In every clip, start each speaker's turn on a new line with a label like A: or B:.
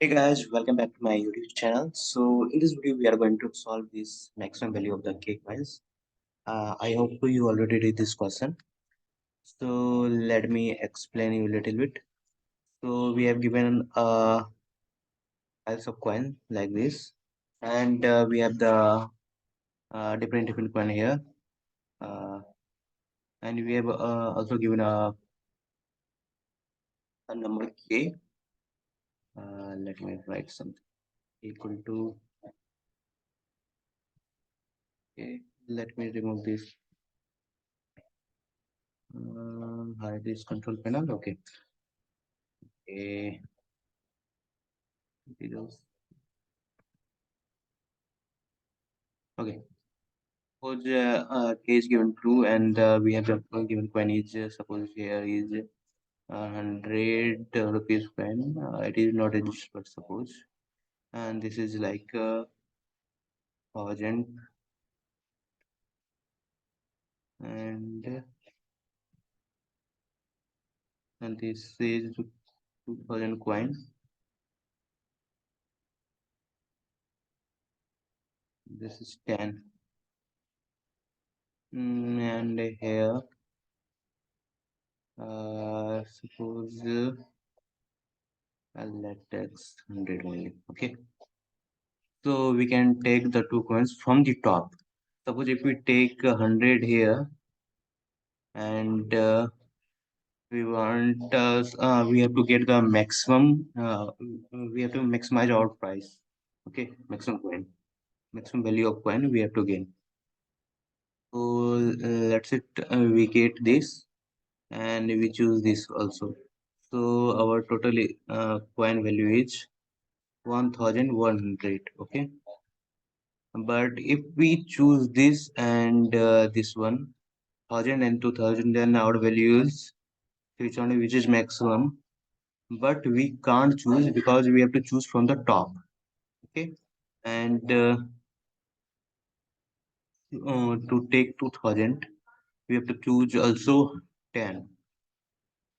A: Hey guys, welcome back to my YouTube channel. So in this video, we are going to solve this maximum value of the cake files. I hope you already did this question. So let me explain you a little bit. So we have given piles of coin like this, and we have the different coin here, uh, and we have also given a number k. Let me write something equal to k. Let me remove this. Hide this control panel. Okay. A zeros. Okay. Suppose k is given true and we have the given coin is suppose here is 100 rupees coin. It is not registered suppose, and this is like 1000 and and this is 2000 coin. This is 10. And here suppose I'll let X 100 only. Okay. So we can take the two coins from the top. Suppose if we take 100 here and we have to get the maximum, we have to maximize our price. Okay, maximum value of coin we have to gain. So let's it we get this and we choose this also. So our total coin value is 1100. Okay, but if we choose this and this one 1000 and 2000, then our value is which is maximum, but we can't choose because we have to choose from the top. Okay, and to take 2000 we have to choose also 10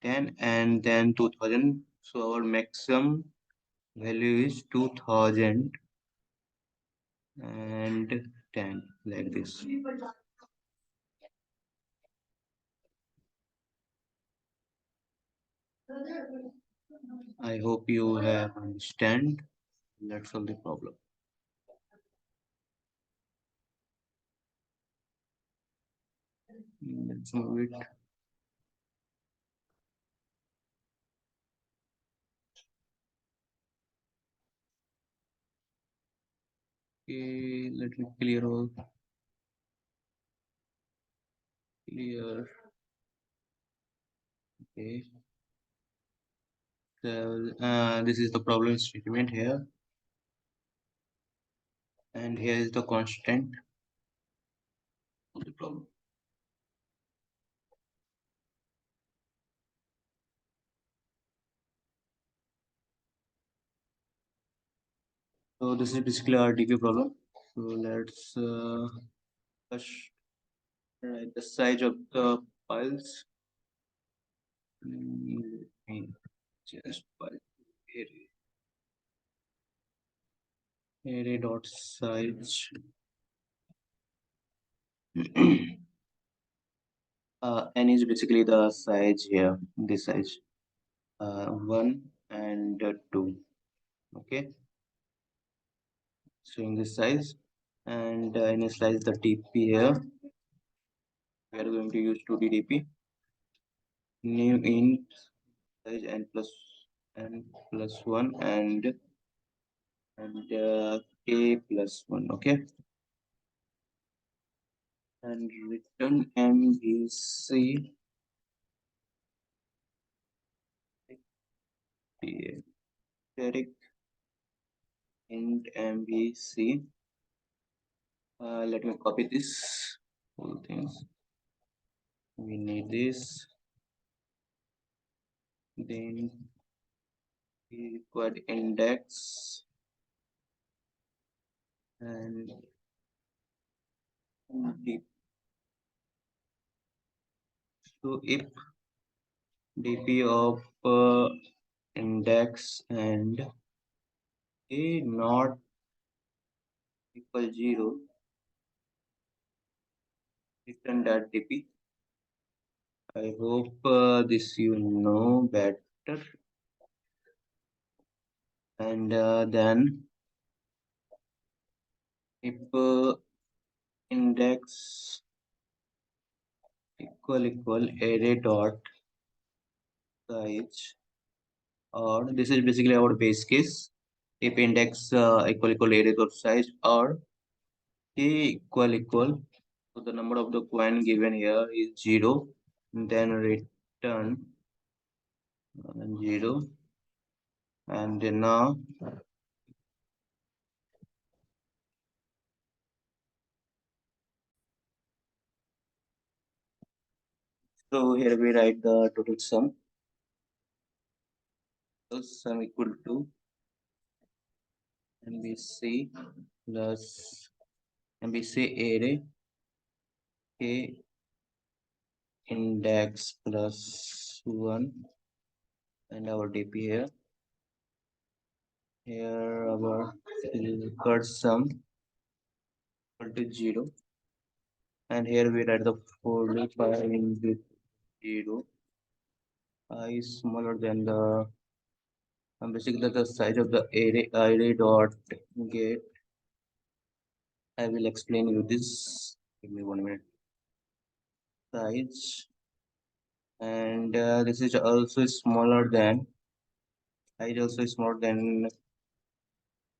A: and then 2000, so our maximum value is 2000 and 10 like this. I hope you have understand. Let's solve the problem. Let's move it. Okay, let me clear. Okay, so this is the problem statement here, and here is the constant of the problem. So this is basically our DQ problem. So let's first write the size of the files. Just file array dot size. N is basically the size here, this size, 1 and 2. Okay, showing this size, and initialize the TP here. We are going to use 2D DP. New int size n plus 1 and k plus 1. Okay, and return MVC static int MVC. Let me copy this whole things. We need this. Then we required index and dp. So if dp of index and a not equal 0, return that dp. I hope this you know better. And then if index equal array dot size, or this is basically our base case. If index equal array dot size, or k equal so the number of the coin given here is 0, then return 0. And then now so here we write the total sum. So sum equal to mbc plus mbc array k index plus 1, and our dp here. Here our current sum equal to 0, and here we write the for loop I with 0 I is smaller than the basically the size of the array dot get. I will explain you this. Give me 1 minute. Size, and this is also smaller than I is also smaller than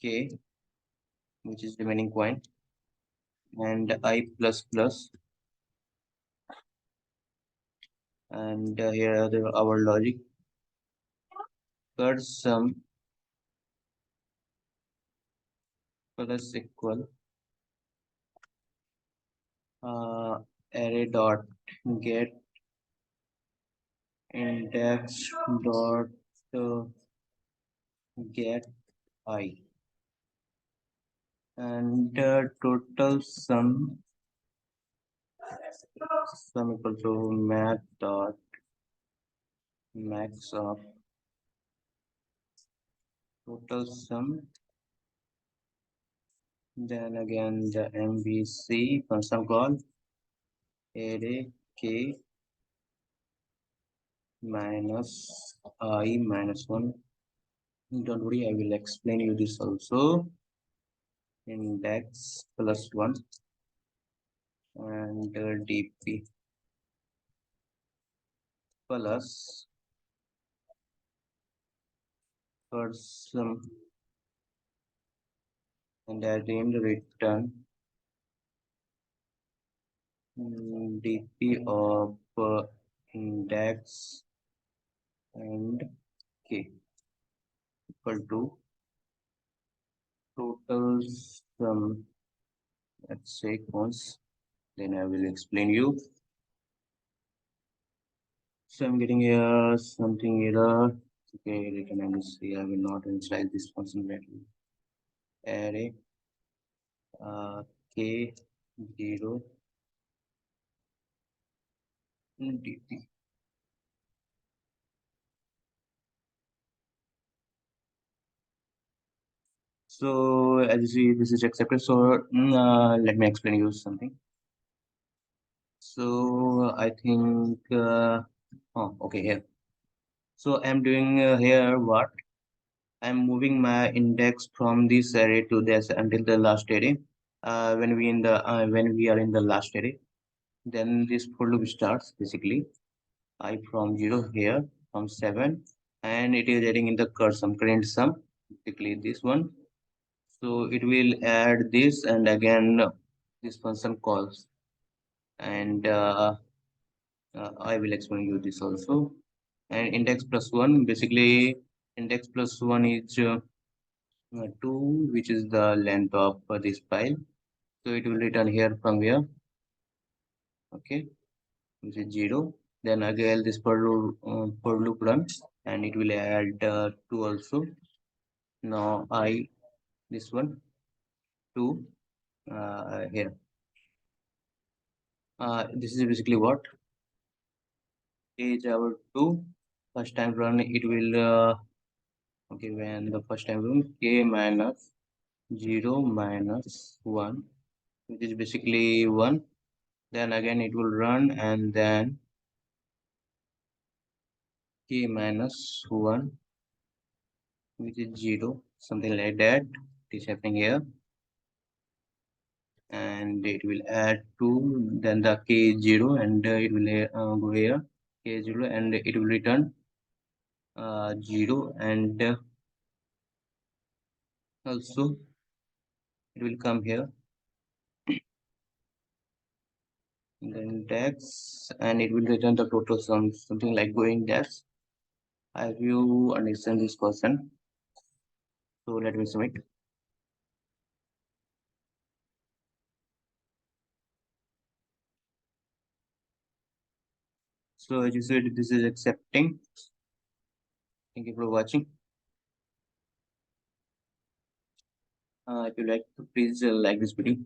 A: k, which is remaining point, and I plus plus, and here are our logic. Cut sum plus equal array dot get index dot uh, get I, and total sum equal to math dot max of total sum, then again the mbc function call array k minus I minus 1. Don't worry, I will explain you this also. Index plus 1, and dp plus first sum, and at the end return dp of index and k equal to total sum. Let's say once, then I will explain you. So I'm getting here something error. Okay, return MVC. I will not initialize this function value. Array k 0 dp. So as you see, this is accepted. So let me explain you something. So I think, oh, okay, here. So I'm doing here what? I'm moving my index from this array to this until the last array. When we are in the last array, then this for loop starts basically. I from 0 here from 7, and it is adding in the current sum, basically this one. So it will add this, and again this function calls, and I will explain you this also. And index plus 1, basically index plus 1 is 2, which is the length of this file. So it will return here from here, okay, which is 0. Then again this for loop runs, and it will add 2 also. Now I this one 2 here. This is basically what is our 2. First time run it will Okay, when the first time room k minus 0 minus 1, which is basically 1, then again it will run, and then k minus 1, which is 0, something like that is happening here, and it will add 2, then the k 0, and it will go here k 0, and it will return 0, and also it will come here in the index, and it will return the total sum, something like going dash. I hope you understand this question. So let me submit. So as you said, this is accepting. Thank you for watching. If you like, please like this video.